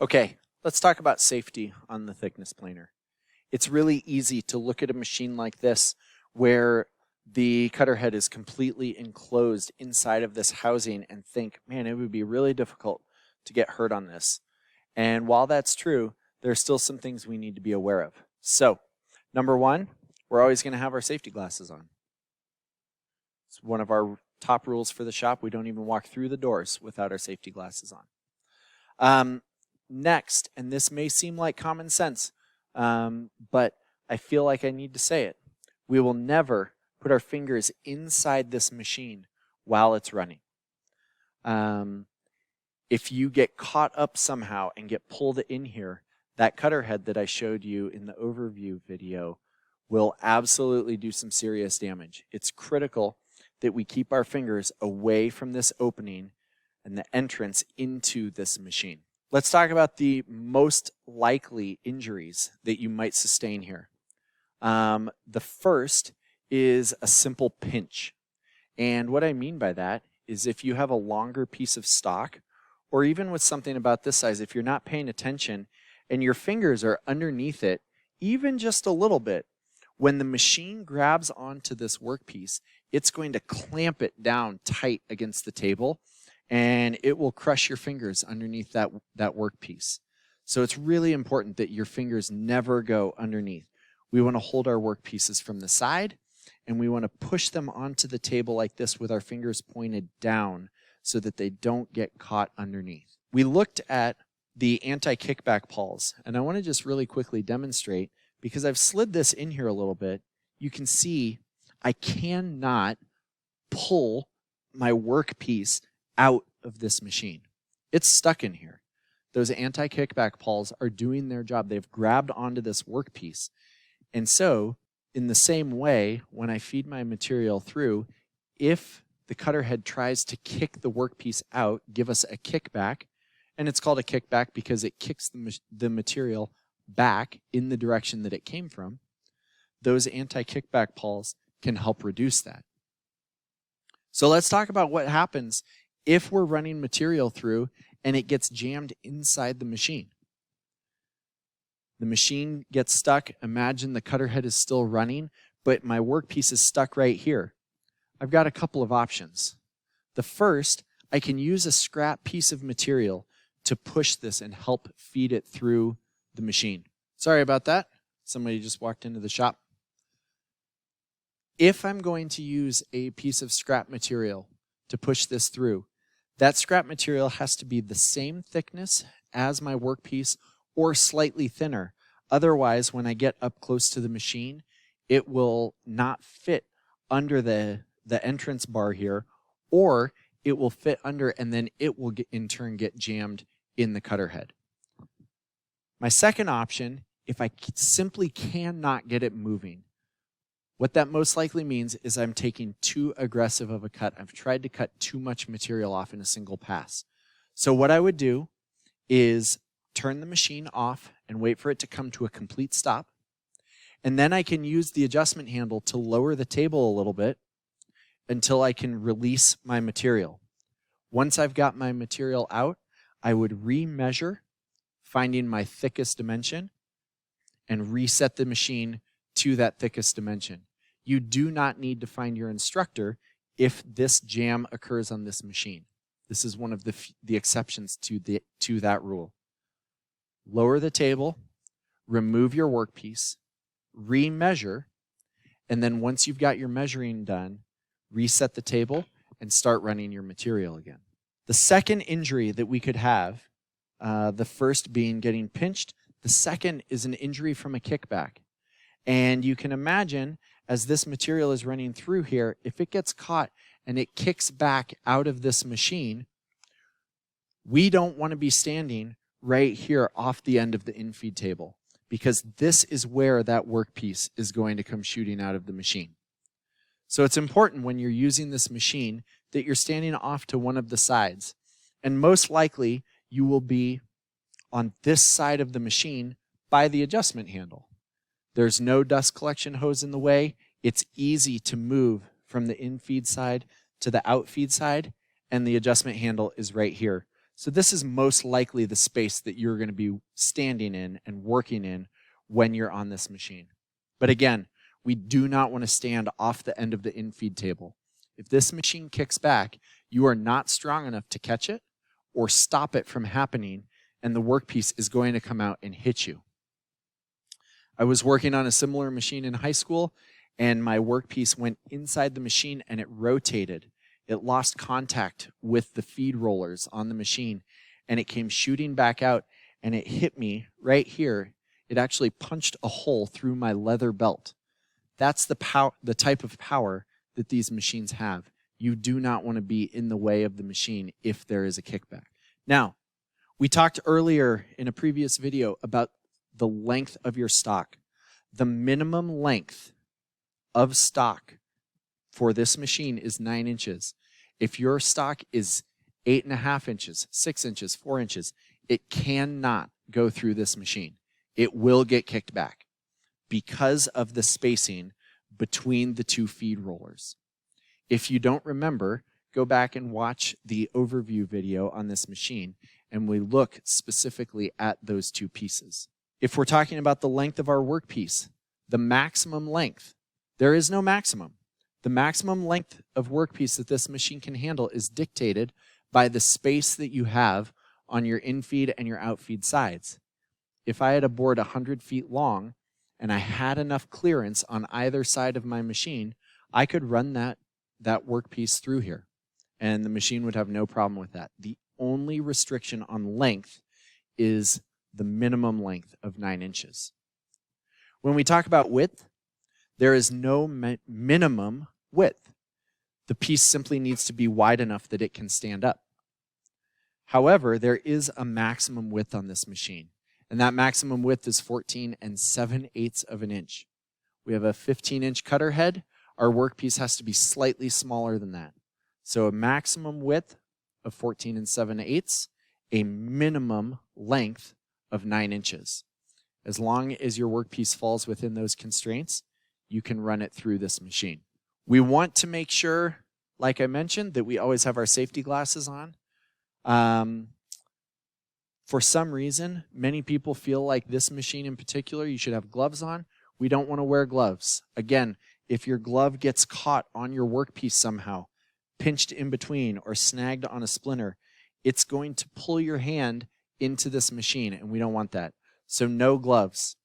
Okay, let's talk about safety on the thickness planer. It's really easy to look at a machine like this where the cutter head is completely enclosed inside of this housing and think, man, it would be really difficult to get hurt on this. And while that's true, there are still some things we need to be aware of. So, number one, we're always going to have our safety glasses on. It's one of our top rules for the shop. We don't even walk through the doors without our safety glasses on. Next, and this may seem like common sense, but I feel like I need to say it. We will never put our fingers inside this machine while it's running. If you get caught up somehow and get pulled in here, that cutter head that I showed you in the overview video will absolutely do some serious damage. It's critical that we keep our fingers away from this opening and the entrance into this machine. Let's talk about the most likely injuries that you might sustain here. The first is a simple pinch. And what I mean by that is if you have a longer piece of stock, or even with something about this size, if you're not paying attention and your fingers are underneath it, even just a little bit, when the machine grabs onto this workpiece, it's going to clamp it down tight against the table, and it will crush your fingers underneath that workpiece. So it's really important that your fingers never go underneath. We want to hold our workpieces from the side, and we want to push them onto the table like this with our fingers pointed down so that they don't get caught underneath. We looked at the anti-kickback pawls, and I want to just really quickly demonstrate, because I've slid this in here a little bit. You can see I cannot pull my workpiece out of this machine. It's stuck in here. Those anti-kickback pawls are doing their job. They've grabbed onto this workpiece. And so, in the same way, when I feed my material through, if the cutter head tries to kick the workpiece out, give us a kickback, and it's called a kickback because it kicks the material back in the direction that it came from, those anti-kickback pawls can help reduce that. So let's talk about what happens if we're running material through and it gets jammed inside the machine. The machine gets stuck. Imagine the cutter head is still running, but my workpiece is stuck right here. I've got a couple of options. The first, I can use a scrap piece of material to push this and help feed it through the machine. Sorry about that. Somebody just walked into the shop. If I'm going to use a piece of scrap material to push this through, that scrap material has to be the same thickness as my workpiece or slightly thinner. Otherwise, when I get up close to the machine, it will not fit under the entrance bar here, or it will fit under and then it will in turn get jammed in the cutter head. My second option, if I simply cannot get it moving, what that most likely means is I'm taking too aggressive of a cut. I've tried to cut too much material off in a single pass. So what I would do is turn the machine off and wait for it to come to a complete stop. And then I can use the adjustment handle to lower the table a little bit until I can release my material. Once I've got my material out, I would re-measure, finding my thickest dimension, and reset the machine to that thickest dimension. You do not need to find your instructor if this jam occurs on this machine. This is one of the exceptions to that rule. Lower the table, remove your workpiece, re-measure, and then once you've got your measuring done, reset the table and start running your material again. The second injury that we could have, the first being getting pinched, the second is an injury from a kickback. And you can imagine, as this material is running through here, if it gets caught and it kicks back out of this machine, we don't want to be standing right here off the end of the infeed table, because this is where that workpiece is going to come shooting out of the machine. So it's important when you're using this machine that you're standing off to one of the sides. And most likely, you will be on this side of the machine by the adjustment handle. There's no dust collection hose in the way. It's easy to move from the in-feed side to the out-feed side, and the adjustment handle is right here. So this is most likely the space that you're going to be standing in and working in when you're on this machine. But again, we do not want to stand off the end of the infeed table. If this machine kicks back, you are not strong enough to catch it or stop it from happening, and the workpiece is going to come out and hit you. I was working on a similar machine in high school, and my workpiece went inside the machine and it rotated. It lost contact with the feed rollers on the machine, and it came shooting back out, and it hit me right here. It actually punched a hole through my leather belt. That's the type of power that these machines have. You do not want to be in the way of the machine if there is a kickback. Now, we talked earlier in a previous video about the length of your stock. The minimum length of stock for this machine is 9 inches. If your stock is 8.5 inches, 6 inches, 4 inches, it cannot go through this machine. It will get kicked back because of the spacing between the two feed rollers. If you don't remember, go back and watch the overview video on this machine, and we look specifically at those two pieces. If we're talking about the length of our workpiece, the maximum length, there is no maximum. The maximum length of workpiece that this machine can handle is dictated by the space that you have on your infeed and your outfeed sides. If I had a board 100 feet long and I had enough clearance on either side of my machine, I could run that workpiece through here, and the machine would have no problem with that. The only restriction on length is the minimum length of 9 inches. When we talk about width, there is no minimum width. The piece simply needs to be wide enough that it can stand up. However, there is a maximum width on this machine, and that maximum width is 14 7/8 of an inch. We have a 15-inch cutter head. Our workpiece has to be slightly smaller than that. So a maximum width of 14 7/8, a minimum length of 9 inches. As long as your workpiece falls within those constraints, you can run it through this machine. We want to make sure, like I mentioned, that we always have our safety glasses on. For some reason, many people feel like this machine in particular, you should have gloves on. We don't want to wear gloves. Again, if your glove gets caught on your workpiece somehow, pinched in between or snagged on a splinter, it's going to pull your hand into this machine, and we don't want that. So no gloves.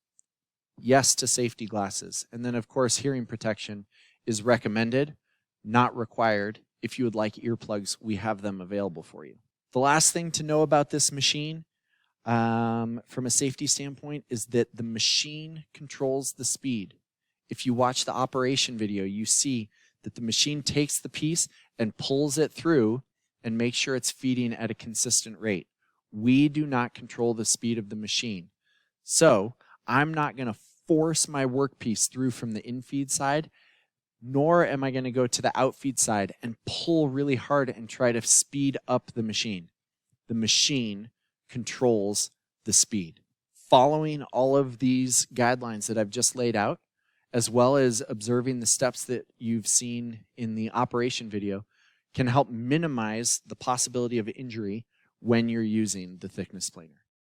Yes to safety glasses. And then, of course, hearing protection is recommended, not required. If you would like earplugs, we have them available for you. The last thing to know about this machine from a safety standpoint is that the machine controls the speed. If you watch the operation video, you see that the machine takes the piece and pulls it through and makes sure it's feeding at a consistent rate. We do not control the speed of the machine. So I'm not going to force my workpiece through from the infeed side, nor am I going to go to the outfeed side and pull really hard and try to speed up the machine. The machine controls the speed. Following all of these guidelines that I've just laid out, as well as observing the steps that you've seen in the operation video, can help minimize the possibility of injury when you're using the thickness planer.